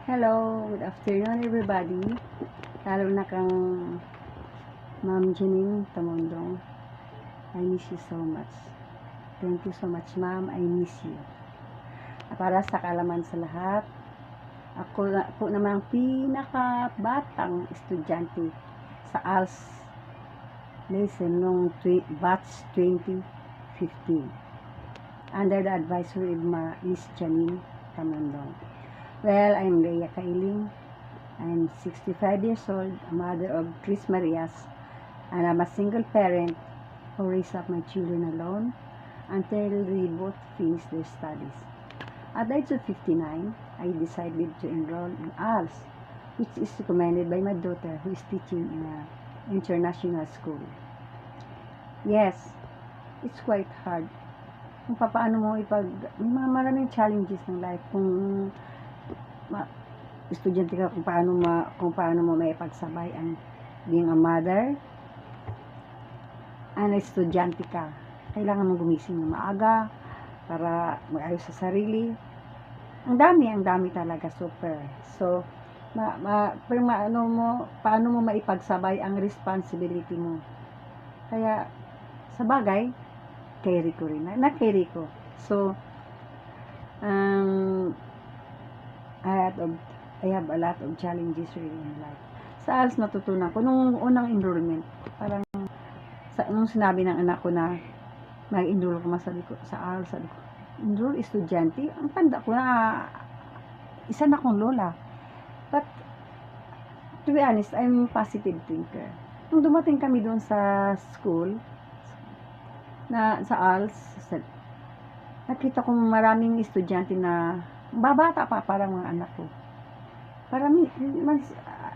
Hello, good afternoon everybody. Lalo na kang Ma'am Janine Tamondong. I miss you so much. Thank you so much, Ma'am. I miss you. Para sa kaalaman sa lahat, ako naman ang pinakabatang estudyante sa ALS lesson noong batch 2015 under the advisory of Miss Janine Tamondong. Well, I'm Leia Kailing. I'm 65 years old, a mother of Chris Marias, and I'm a single parent who raised up my children alone until they both finished their studies. At the age of 59, I decided to enroll in ALS, which is recommended by my daughter who is teaching in an international school. Yes, it's quite hard. Kung paano mo may mga maraming challenges ng life kung estudyante ka, kung paano mo may pagsabay ang being a mother and estudyante ka. Kailangan mong gumising ng maaga para mag-ayos sa sarili. Ang dami talaga, super. So, paano mo maipagsabay ang responsibility mo. Kaya, sa bagay, carry ko rin. Na-carry ko. So, I have a lot of challenges really in life. Sa ALS natutunan ko, nung unang enrollment, parang, nung sinabi ng anak ko na mag-enroll ko, sabi ko, sa ALS, sabi ko, enroll estudyante, ang tanda ko na, isa na akong lola. But, to be honest, I'm a positive thinker. Nung dumating kami doon sa school, sa ALS, nakita ko maraming estudyante na babata pa parang mga anak ko. Parang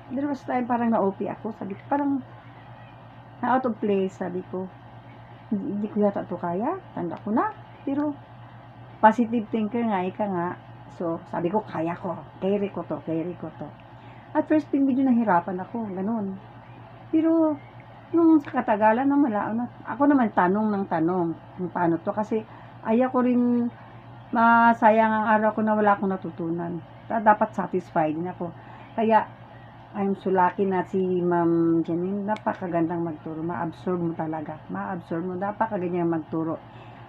there was time parang na-OP ako, sabi ko parang na out of place, sabi ko hindi ko yata ito kaya, tanda ko na, pero positive thinker nga, ika nga, so sabi ko kaya ko, carry ko to. At first medyo nahirapan ako, ganun, pero nung sa katagalan na ako naman tanong kung paano to, kasi ayaw ko rin masayang ang araw ko na wala akong natutunan. Dapat satisfied din ako. Kaya, I'm so lucky na si Ma'am Janine, napakagandang magturo. Ma-absorb mo talaga. Napakagandang magturo.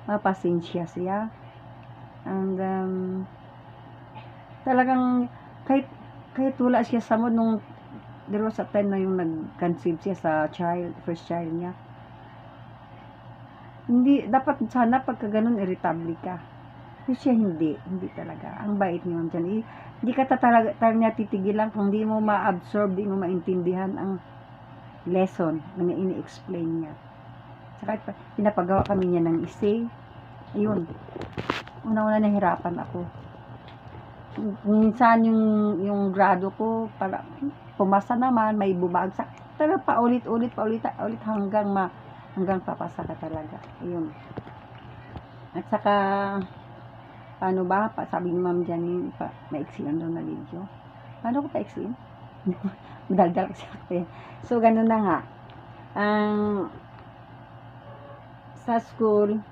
Mapasensya siya. And, talagang, kahit wala siya sa mood nung, there was a time na yung nag-conceive siya sa first child niya. Hindi, dapat sana pagka ganun, irritable ka. Pero siya hindi talaga. Ang bait ni Ma'am Janine. Hindi ka talaga niya titigilan kung hindi mo ma-absorb, hindi mo maintindihan ang lesson na ini-explain niya. Saka pinapagawa kami niya ng essay. Ayun. Una-una nahirapan ako. Minsan yung grado ko, para pumasa naman, may bumagsak. Pero paulit-ulit hanggang papasa ka talaga. Ayun. At saka, paano ba? Sabi ni Ma'am Janine, maiksiyan daw na video. Paano ko paiksiyan? Madaldal kasi ako. So, ganun na nga. Sa school,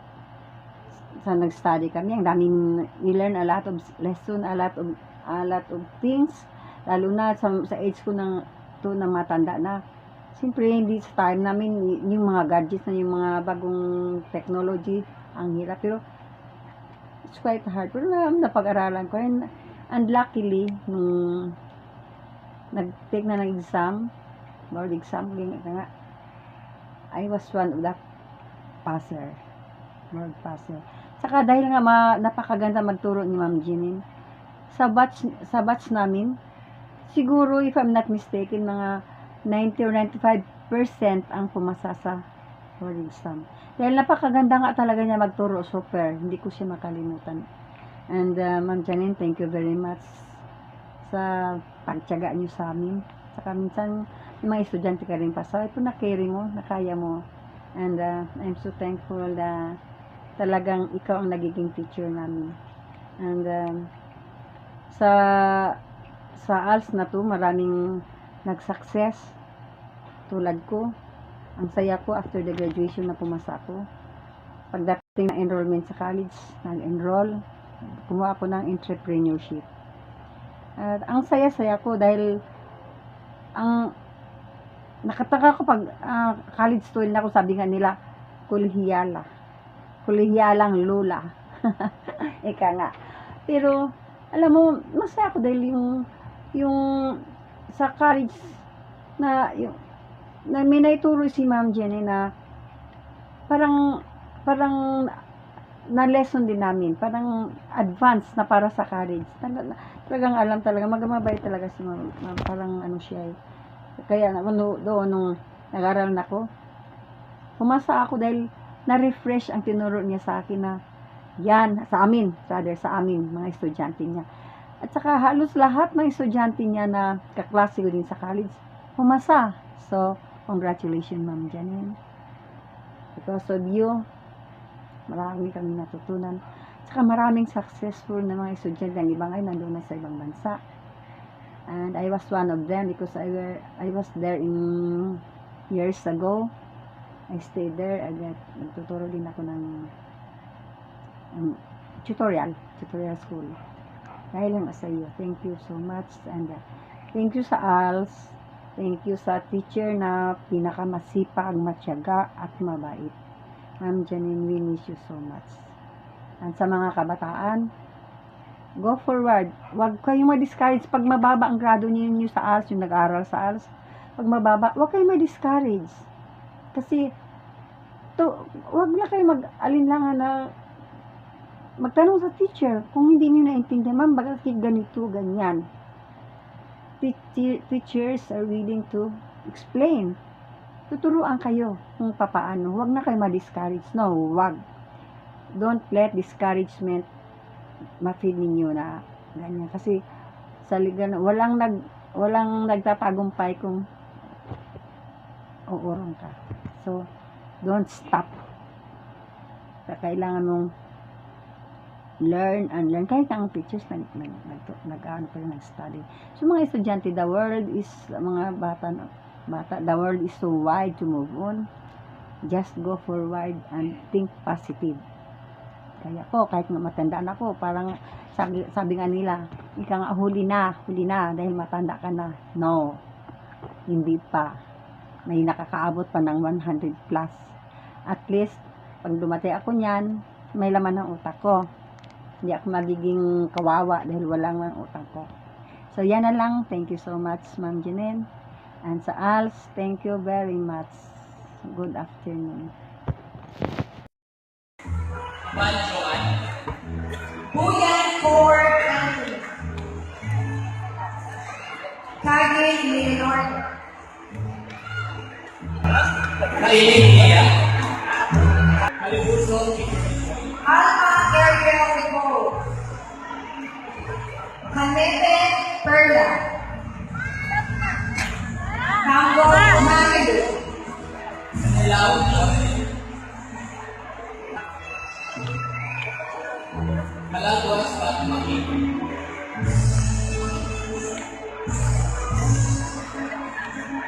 sa nag-study kami, ang daming, we learn a lot of lesson, a lot of things. Lalo na sa age ko na matanda na. Siyempre, hindi sa time namin, yung mga gadgets na yung mga bagong technology, ang hirap. Pero, it's quite hard. Pero napag-aralan ko. And luckily, nung nag-take na ng exam, board exam, nga, I was one of the board passer. Saka dahil nga napakaganda magturo ni Ma'am Janine, sa batch namin, siguro, if I'm not mistaken, mga 90 or 95% ang pumasa sa board exam. Dahil napakaganda nga talaga niya magturo, super. Hindi ko siya makalimutan. And Ma'am Janine, thank you very much sa pagtiyaga niyo sa amin. Saka minsan, yung mga estudyante ka rin pa. So, ito na-carry mo, nakaya mo. And I'm so thankful na talagang ikaw ang nagiging teacher namin. And sa ALS na to, maraming nag-success tulad ko. Ang saya ko after the graduation na pumasa ko. Pagdating ng enrollment sa college, nag-enroll, kumuha ako ng entrepreneurship. At ang saya-saya ko dahil ang nakataka ko pag college student ako, sabi nga nila, kolehiyala. Kolehiyalang lola. Ika nga. Pero, alam mo, masaya ako dahil yung sa college na, may naituro si Ma'am Jenny na parang na lesson din namin, parang advance na para sa college. Talagang alam talaga, magmabait talaga si Ma'am. Parang ano siya eh. Kaya doon nung nag-aral na ako, pumasa ako dahil na-refresh ang tinuro niya sa akin na yan, sa amin, mga estudyante niya. At saka halos lahat ng estudyante niya na kaklase ko din sa college, pumasa. So, congratulations Ma'am Janine. Because of you, marami kami natutunan. At saka maraming successful na mga estudyante ng ibang ay nandun na sa ibang bansa. And I was one of them because I was there in years ago. I stayed there. Nagtuturo din ako ng tutorial school. Dahil lang sa iyo. Thank you so much. And thank you sa ALS. Thank you sa teacher na pinakamasipag, matyaga at mabait. Ma'am Janine, we miss you so much. And sa mga kabataan, go forward. Huwag kayong ma-discourage pag mababa ang grado niyo sa ALS, yung nag-aaral sa ALS. Pag mababa, huwag kayong ma-discourage. Kasi, huwag na kayo mag-alinlangan na magtanong sa teacher. Kung hindi niyo naintindihan, ma'am, bakit ganito, ganyan. Teachers are willing to explain. Tuturuan kayo kung papaano. Huwag na kayo ma-discourage. No, huwag. Don't let discouragement ma-feel ninyo na ganyan. Kasi sa ligan, walang nagtatagumpay kung uurong ka. So, don't stop. Kailangan mong learn and learn. Kahit ang teachers nag-study. So, mga estudyante, the world is, mga bata, the world is so wide to move on. Just go forward and think positive. Kaya po, kahit matandaan ako, parang sabi nga nila, ika nga, huli na, dahil matanda ka na. No, hindi pa. May nakakaabot pa ng 100 plus. At least, pag dumatay ako niyan, may laman ng utak ko. Hindi ako magiging kawawa dahil walang ng utak ko. So, yan na lang. Thank you so much, Ma'am Janine. And sa ALS, thank you very much. Good afternoon. Buyan for country. Kage Leonor. Kailing niya. Kalibuso. Alma Ariel Nicole. Hanete Perla. Cambo Mario. Nilaw. Malagwas at makikita.